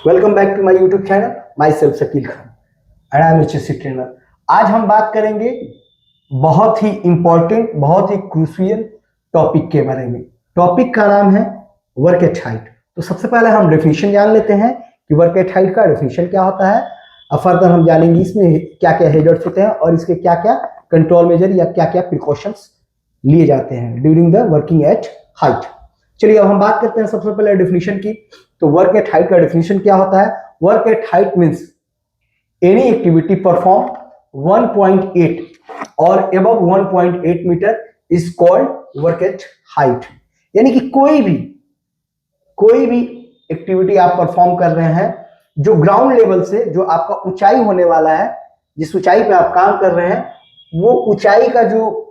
Welcome back to my YouTube channel, myself Shakeel Khan and I am HSC trainer. आज हम बात करेंगे बहुत ही इंपॉर्टेंट, बहुत ही क्रूशियल टॉपिक के बारे में। टॉपिक का नाम है वर्क एट हाइट। तो सबसे पहले हम डेफिनेशन जान लेते हैं कि वर्क एट हाइट का डेफिनेशन क्या होता है। और फर्दर हम जानेंगे इसमें क्या क्या हेजर्ड्स होते हैं और इसके क्या क्या कंट्रोल मेजर या क्या क्या प्रिकॉशंस लिए जाते हैं during the working at height. चलिए अब हम बात करते हैं सबसे पहले डेफिनेशन की। तो वर्क एट हाइट का डेफिनेशन क्या होता है? Work at height means any activity perform 1.8 और above 1.8 meter is called work at height. यानी कि कोई भी एक्टिविटी आप परफॉर्म कर रहे हैं जो ग्राउंड लेवल से, जो आपका ऊंचाई होने वाला है, जिस ऊंचाई पे आप काम कर रहे हैं, वो ऊंचाई का जो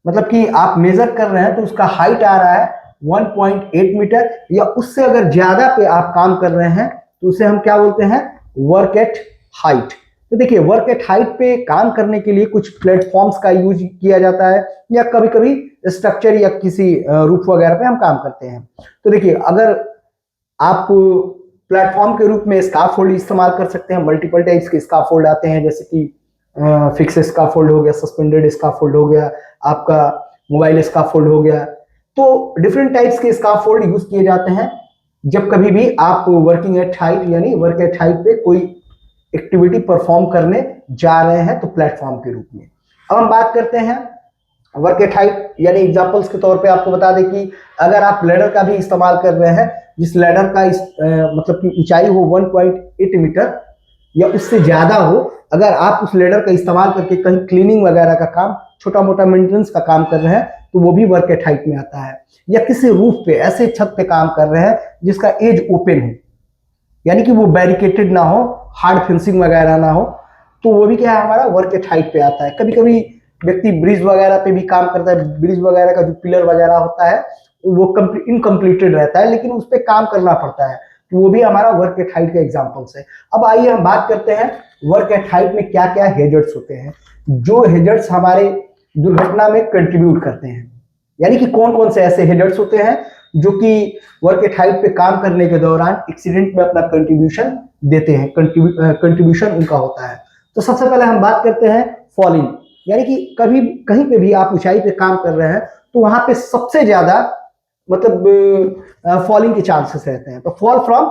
मतलब कि आप मेजर कर रहे हैं तो उसका हाइट आ रहा है 1.8 मीटर या उससे अगर ज्यादा पे आप काम कर रहे हैं तो उसे हम क्या बोलते हैं? Work at height. तो देखिए, वर्क एट हाइट पे काम करने के लिए कुछ प्लेटफॉर्म्स का यूज किया जाता है या कभी कभी स्ट्रक्चर या किसी रूफ वगैरह पे हम काम करते हैं। तो देखिए, अगर आप प्लेटफॉर्म के रूप में स्काफोल्ड इस्तेमाल कर सकते हैं। मल्टीपल टाइप्स के स्काफोल्ड आते हैं, जैसे कि फिक्स स्काफोल्ड हो गया, सस्पेंडेड स्काफोल्ड हो गया, आपका मोबाइल स्काफोल्ड हो गया। तो डिफरेंट टाइप्स के स्काफोल्ड यूज किए जाते हैं जब कभी भी आप वर्किंग एट हाइट यानी वर्क एट हाइट पे कोई एक्टिविटी परफॉर्म करने जा रहे हैं तो प्लेटफॉर्म के रूप में। अब हम बात करते हैं वर्क एट हाइट यानी एग्जांपल्स के तौर पे आपको बता दें कि अगर आप लैडर का भी इस्तेमाल कर रहे हैं, जिस लैडर का मतलब कि ऊंचाई हो 1.8 मीटर या उससे ज्यादा हो, अगर आप उस लैडर का इस्तेमाल करके कहीं क्लीनिंग वगैरह का काम, छोटा मोटा मेंटेनेंस का काम कर रहे हैं तो वो भी वर्क एट हाइट में आता है। या किसी रूफ पे, ऐसे छत पे काम कर रहे हैं जिसका एज ओपन है, यानी कि वो बैरिकेटेड ना हो, हार्ड फेंसिंग वगैरह ना हो, तो वो भी क्या है, हमारा वर्क एट हाइट पे आता है। कभी कभी व्यक्ति ब्रिज वगैरह पे भी काम करता है। ब्रिज वगैरह का जो पिलर वगैरह होता है वो इनकम्प्लीटेड रहता है, लेकिन उस पर काम करना पड़ता है, तो वो भी हमारा वर्क एट हाइट का एग्जाम्पल्स है। अब आइए हम बात करते हैं वर्क एट हाइट में क्या क्या हेजर्ड्स होते हैं, जो हेजर्ड्स हमारे दुर्घटना में कंट्रीब्यूट करते हैं। यानी कि कौन कौन से ऐसे हेजर्ड्स होते हैं जो कि वर्क एट हाइट पे काम करने के दौरान एक्सीडेंट में अपना कंट्रीब्यूशन देते हैं, कंट्रीब्यूशन उनका होता है। तो सबसे पहले हम बात करते हैं फॉलिंग। यानी कि कभी कहीं पे भी आप ऊंचाई पे काम कर रहे हैं तो वहां पे सबसे ज्यादा मतलब फॉलिंग के चांसेस रहते हैं। तो फॉल फ्रॉम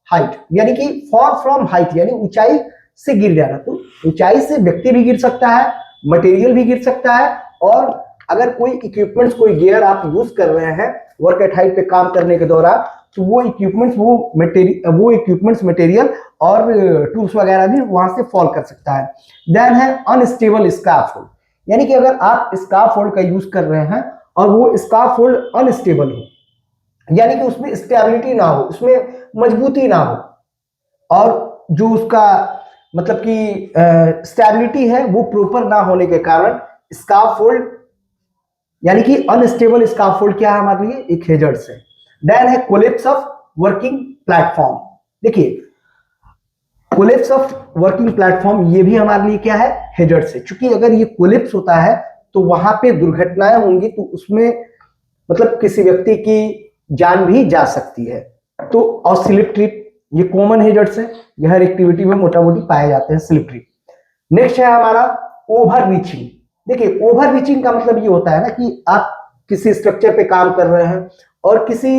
हाइट यानी कि फॉल फ्रॉम हाइट यानी ऊंचाई से गिर जाना। तो ऊंचाई से व्यक्ति भी गिर सकता है, मटेरियल भी गिर सकता है, और अगर कोई इक्विपमेंट्स, कोई गियर आप यूज कर रहे हैं वर्क एट हाइट पे काम करने के दौरान, तो वो इक्विपमेंट्स मटेरियल और टूल्स वगैरह भी वहां से फॉल कर सकता है। देन है अनस्टेबल स्काफोल्ड। यानी कि अगर आप स्काफोल्ड का यूज कर रहे हैं और वो स्काफोल्ड अनस्टेबल हो, यानी कि उसमें स्टेबिलिटी ना हो, उसमें मजबूती ना हो, और जो उसका मतलब कि स्टेबिलिटी है वो प्रॉपर ना होने के कारण स्काफोल्ड यानी कि अनस्टेबल स्काफोल्ड क्या है हमारे लिए? एक हेजर्ड्स है। देन है कोलैप्स ऑफ वर्किंग प्लेटफॉर्म। देखिए, कोलैप्स ऑफ वर्किंग प्लेटफॉर्म ये भी हमारे लिए क्या है? हेजर्ड्स है। क्योंकि अगर ये कोलैप्स होता है तो वहां पे दुर्घटनाएं होंगी, तो उसमें मतलब किसी व्यक्ति की जान भी जा सकती है। तो और स्लिप ट्रिप, ये कॉमन हेजर्ड्स है, ये हर एक्टिविटी में मोटा मोटी पाए जाते हैं, स्लिप ट्रिप। नेक्स्ट है हमारा ओवर रीचिंग। देखिए, ओवर रीचिंग का मतलब ये होता है ना कि आप किसी स्ट्रक्चर पे काम कर रहे हैं और किसी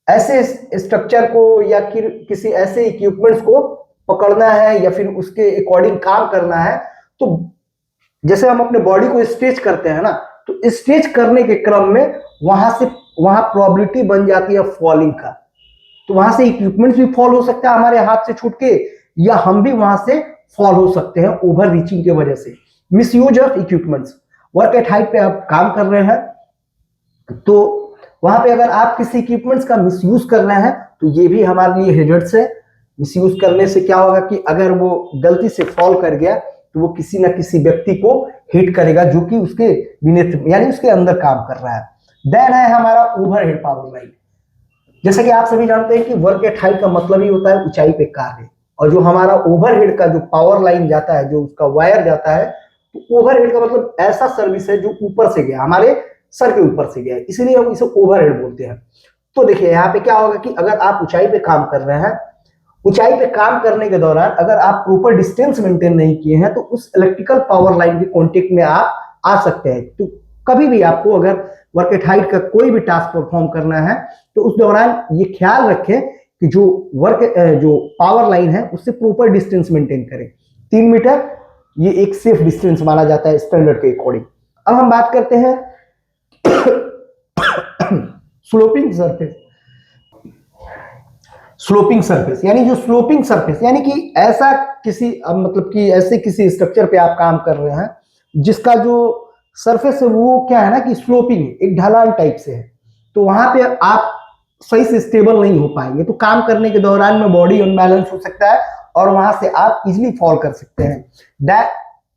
ऐसे स्ट्रक्चर को या किसी ऐसे इक्विपमेंट्स को पकड़ना है या फिर उसके अकॉर्डिंग काम करना है। तो जैसे हम अपने बॉडी को स्ट्रेच करते हैं ना, तो स्ट्रेच करने के क्रम में वहां प्रोबेबिलिटी बन जाती है फॉलिंग का। तो वहां से इक्विपमेंट्स भी फॉल हो सकता है हमारे हाथ से छूट के, या हम भी वहां से फॉल हो सकते हैं ओवर रीचिंग की वजह से। Misuse of equipments. Work at height पे आप काम कर रहे हैं तो वहां पे अगर आप किसी इक्विपमेंट्स का मिसयूज कर रहे हैं तो ये भी हमारे लिए हेजर्ड्स है। मिसयूज करने से क्या होगा कि अगर वो गलती से फॉल कर गया तो वो किसी ना किसी व्यक्ति को हिट करेगा जो कि उसके विनेत्र यानी उसके अंदर काम कर रहा है। देन है हमारा ओवरहेड पावर लाइन। जैसा कि आप सभी जानते हैं कि वर्क एट हाइट का मतलब ही होता है ऊंचाई पे कार्य, और जो हमारा ओवरहेड का जो पावर लाइन जाता है, जो उसका वायर जाता है, तो ओवरहेड का मतलब ऐसा सर्विस है जो ऊपर से गया, हमारे सर के ऊपर से गया, इसलिए हम इसे ओवरहेड बोलते हैं। तो देखिए यहाँ पे क्या होगा कि अगर आप ऊंचाई पे काम कर रहे हैं ऊंचाई पे काम करने के दौरान अगर आप प्रॉपर डिस्टेंस मेंटेन नहीं किए हैं तो उस इलेक्ट्रिकल पावर लाइन के कांटेक्ट में आप आ सकते हैं। तो कभी भी आपको अगर वर्क एट हाइट का कोई भी टास्क परफॉर्म करना है तो उस दौरान ये ख्याल रखें कि जो पावर लाइन है उससे प्रॉपर डिस्टेंस मेंटेन करें। 3 मीटर ये एक सेफ डिस्टेंस माना जाता है स्टैंडर्ड के अकॉर्डिंग। अब हम बात करते हैं स्लोपिंग सरफेस। स्लोपिंग सरफेस यानी जो स्लोपिंग सरफेस यानी कि ऐसा किसी मतलब कि ऐसे किसी स्ट्रक्चर पे आप काम कर रहे हैं जिसका जो सरफेस है वो क्या है ना कि स्लोपिंग है, एक ढलान टाइप से है। तो वहां पे आप सही से स्टेबल नहीं हो पाएंगे, तो काम करने के दौरान में बॉडी अनबैलेंस हो सकता है और वहां से आप इजिली फॉल कर सकते हैं।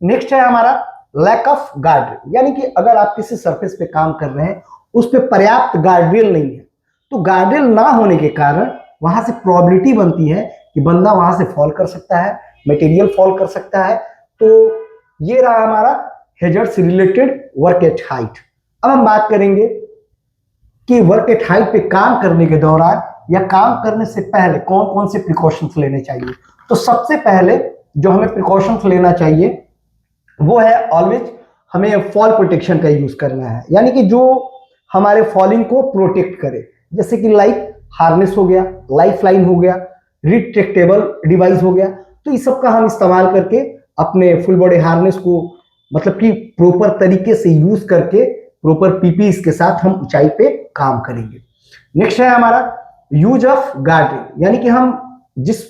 नेक्स्ट है हमारा लैक ऑफ गार्ड, यानी कि अगर आप किसी सरफेस पे काम कर रहे हैं उस पर पर्याप्त गार्ड्रेल नहीं है, तो गार्ड्रेल ना होने के कारण वहां से प्रोबेबिलिटी बनती है कि बंदा वहां से फॉल कर सकता है, मटेरियल फॉल कर सकता है। तो ये रहा हमारा हैजर्ड से रिलेटेड वर्क एट हाइट। अब हम बात करेंगे कि वर्क एट हाइट पे काम करने के दौरान या काम करने से पहले कौन कौन से प्रिकॉशंस लेने चाहिए। तो सबसे पहले जो हमें प्रिकॉशंस लेना चाहिए वो है ऑलवेज हमें फॉल प्रोटेक्शन का यूज करना है, यानी कि जो हमारे फॉलिंग को प्रोटेक्ट करे, जैसे कि लाइक हार्नेस हो गया, लाइफ लाइन हो गया, रिट्रैक्टेबल डिवाइस हो गया। तो इस सब का हम इस्तेमाल करके अपने फुल बॉडी हार्नेस को मतलब कि प्रॉपर तरीके से यूज करके प्रॉपर पीपीस के साथ हम ऊंचाई पे काम करेंगे। नेक्स्ट है हमारा यूज ऑफ गार्ड, यानी कि हम जिस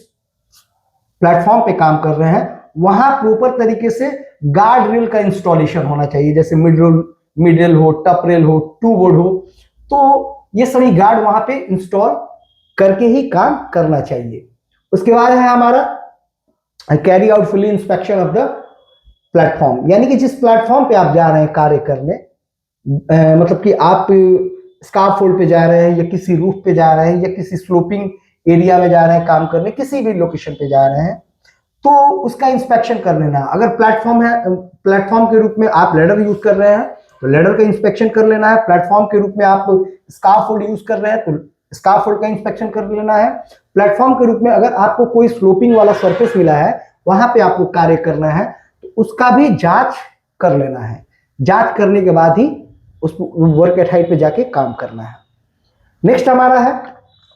प्लेटफॉर्म पे काम कर रहे हैं वहां प्रॉपर तरीके से गार्ड रेल का इंस्टॉलेशन होना चाहिए, जैसे मिडल हो, टप रेल हो, टू बोर्ड हो। तो ये सभी गार्ड वहां पे इंस्टॉल करके ही काम करना चाहिए। उसके बाद है हमारा carry out fully inspection of the platform, यानी कि जिस प्लेटफॉर्म पे आप जा रहे हैं कार्य करने, मतलब कि आप स्कार्फोल्ड पे जा रहे हैं या किसी रूफ पे जा रहे हैं या किसी स्लोपिंग एरिया में जा रहे हैं काम करने, किसी भी लोकेशन पे जा रहे हैं, तो उसका इंस्पेक्शन कर लेना। अगर प्लेटफॉर्म है, प्लेटफॉर्म के रूप में आप लेडर यूज कर रहे हैं तो लेडर का इंस्पेक्शन कर लेना है। प्लेटफॉर्म के रूप में आप स्कार्फोल्ड यूज कर रहे हैं तो स्कार्फोल्ड का इंस्पेक्शन कर लेना है। प्लेटफॉर्म के रूप में अगर आपको कोई स्लोपिंग वाला सरफेस मिला है वहां पे आपको कार्य करना है तो उसका भी जांच कर लेना है। जांच करने के बाद ही उस वर्क एट हाइट पे जाके काम करना है। नेक्स्ट हमारा है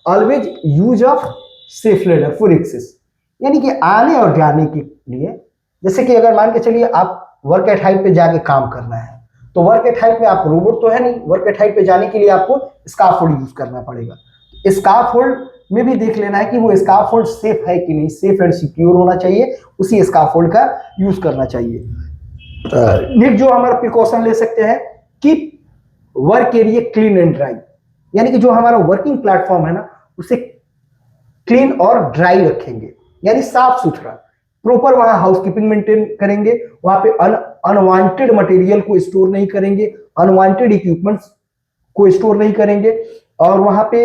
always use of safe ladder for access, यानी कि आने और जाने के लिए, जैसे कि अगर मान के चलिए आप वर्क एट हाइट पे जाके काम करना है तो वर्क एट हाइट पे आप रोबोट तो है नहीं, वर्क एट हाइट पे जाने के लिए आपको स्कार्फोल्ड यूज करना पड़ेगा। स्कार्फोल्ड में भी देख लेना है कि वो स्कार्फोल्ड सेफ है कि नहीं, सेफ एंड सिक्योर होना चाहिए, उसी स्कार्फोल्ड का यूज करना चाहिए। नेक्स्ट जो हमारा प्रिकॉशन ले सकते हैं कि work area clean and dry, यानी कि जो हमारा वर्किंग प्लेटफॉर्म है ना उसे क्लीन और ड्राई रखेंगे, यानी साफ सुथरा, प्रॉपर वहां हाउसकीपिंग मेंटेन करेंगे, वहां पे अनवांटेड मटेरियल को स्टोर नहीं करेंगे, अनवांटेड इक्विपमेंट्स को स्टोर नहीं करेंगे। और वहां पे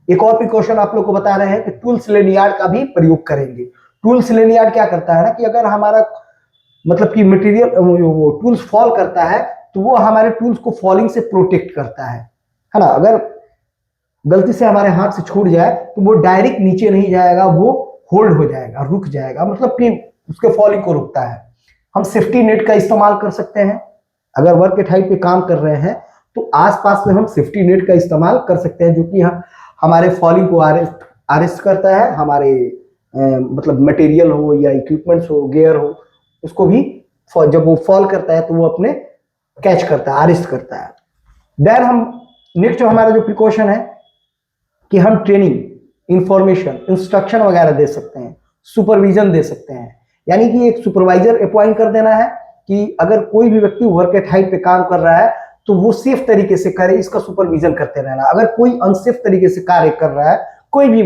एक और प्रिकॉशन आप लोग को बता रहे हैं कि टूल्स लेनियार्ड का भी प्रयोग करेंगे। टूल्स लेनियार्ड क्या करता है ना कि अगर हमारा मतलब कि मटेरियल वो टूल्स फॉल करता है तो वो हमारे टूल्स को फॉलिंग से प्रोटेक्ट करता है ना। अगर गलती से हमारे हाथ से छूट जाए तो वो डायरेक्ट नीचे नहीं जाएगा, वो होल्ड हो जाएगा, रुक जाएगा, मतलब कि उसके फॉलिंग को रुकता है। हम सेफ्टी नेट का इस्तेमाल कर सकते हैं, अगर वर्क एट हाइट पे काम कर रहे हैं तो आसपास में हम सेफ्टी नेट का इस्तेमाल कर सकते हैं, जो कि हमारे फॉलिंग को अरेस्ट करता है, हमारे मतलब मटेरियल हो या इक्विपमेंट्स हो, गियर हो, उसको भी जब वो फॉल करता है तो वो अपने कैच करता है, अरेस्ट करता है। देन हम नेक्स्ट जो हमारा जो प्रिकॉशन है कि हम ट्रेनिंग, इंफॉर्मेशन, इंस्ट्रक्शन वगैरह दे सकते हैं, सुपरविजन दे सकते हैं, यानी कि एक सुपरवाइजर अपॉइंट कर देना है कि अगर कोई भी व्यक्ति वर्क एट हाइट पे काम कर रहा है तो वो सेफ तरीके से करे, इसका सुपरविजन करते रहना। अगर कोई अनसेफ तरीके से कार्य कर रहा है, कोई भी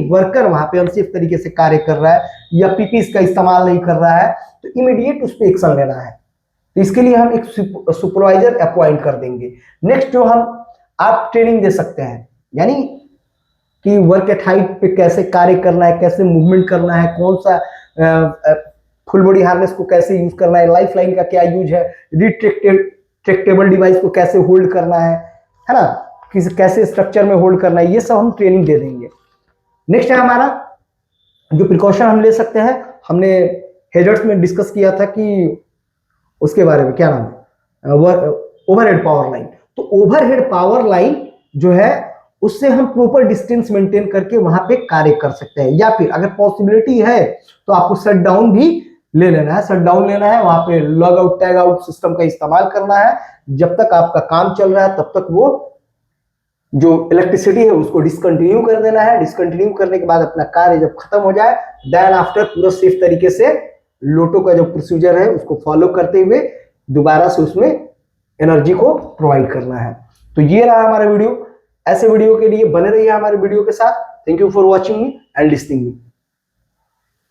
वर्कर वहां पे अनसेफ तरीके से कार्य कर रहा है या पीपीस का इस्तेमाल नहीं कर रहा है तो इमीडिएट उस पर एक्शन लेना है। तो इसके लिए हम एक सुपरवाइजर अपॉइंट कर देंगे। नेक्स्ट जो आप ट्रेनिंग दे सकते हैं, यानी कि वर्क एट हाइट पे कैसे कार्य करना है, कैसे मूवमेंट करना है, कौन सा फुल बॉडी हार्नेस को कैसे यूज करना है, लाइफ लाइन का क्या यूज है, रिट्रैक्टेबल डिवाइस को कैसे होल्ड करना है ना, कैसे स्ट्रक्चर में होल्ड करना है, ये सब हम ट्रेनिंग दे देंगे। नेक्स्ट है हमारा जो प्रिकॉशन हम ले सकते हैं, हमने हेजर्ट्स में डिस्कस किया था कि उसके बारे में क्या नाम है, ओवरहेड पावर लाइन। तो ओवरहेड पावर लाइन जो है उससे हम प्रॉपर डिस्टेंस मेंटेन करके वहां पे कार्य कर सकते हैं, या फिर अगर पॉसिबिलिटी है तो आपको शट डाउन भी ले लेना है, शट डाउन लेना है, वहां पे log out tag out system का इस्तेमाल करना है। जब तक आपका काम चल रहा है तब तक वो जो इलेक्ट्रिसिटी है उसको डिसकंटिन्यू कर देना है। डिसकंटिन्यू करने के बाद अपना कार्य जब खत्म हो जाए देन आफ्टर पूरा सेफ तरीके से लोटो का जो प्रोसीजर है उसको फॉलो करते हुए दोबारा से उसमें एनर्जी को प्रोवाइड करना है। तो ये रहा हमारा वीडियो। ऐसे वीडियो के लिए बने रहिए हमारे वीडियो के साथ। Thank you for watching me and listening me.